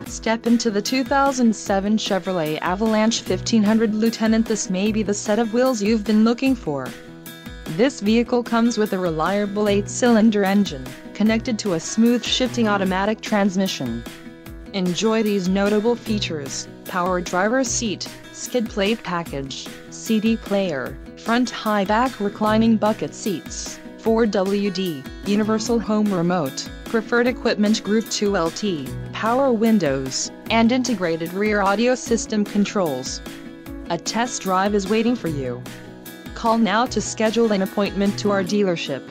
Step into the 2007 Chevrolet Avalanche 1500 Lieutenant. This may be the set of wheels you've been looking for. This vehicle comes with a reliable 8-cylinder engine, connected to a smooth shifting automatic transmission. Enjoy these notable features: power driver's seat, skid plate package, CD player, front high-back reclining bucket seats, 4WD, universal home remote, preferred equipment Group 2LT, power windows, and integrated rear audio system controls. A test drive is waiting for you. Call now to schedule an appointment to our dealership.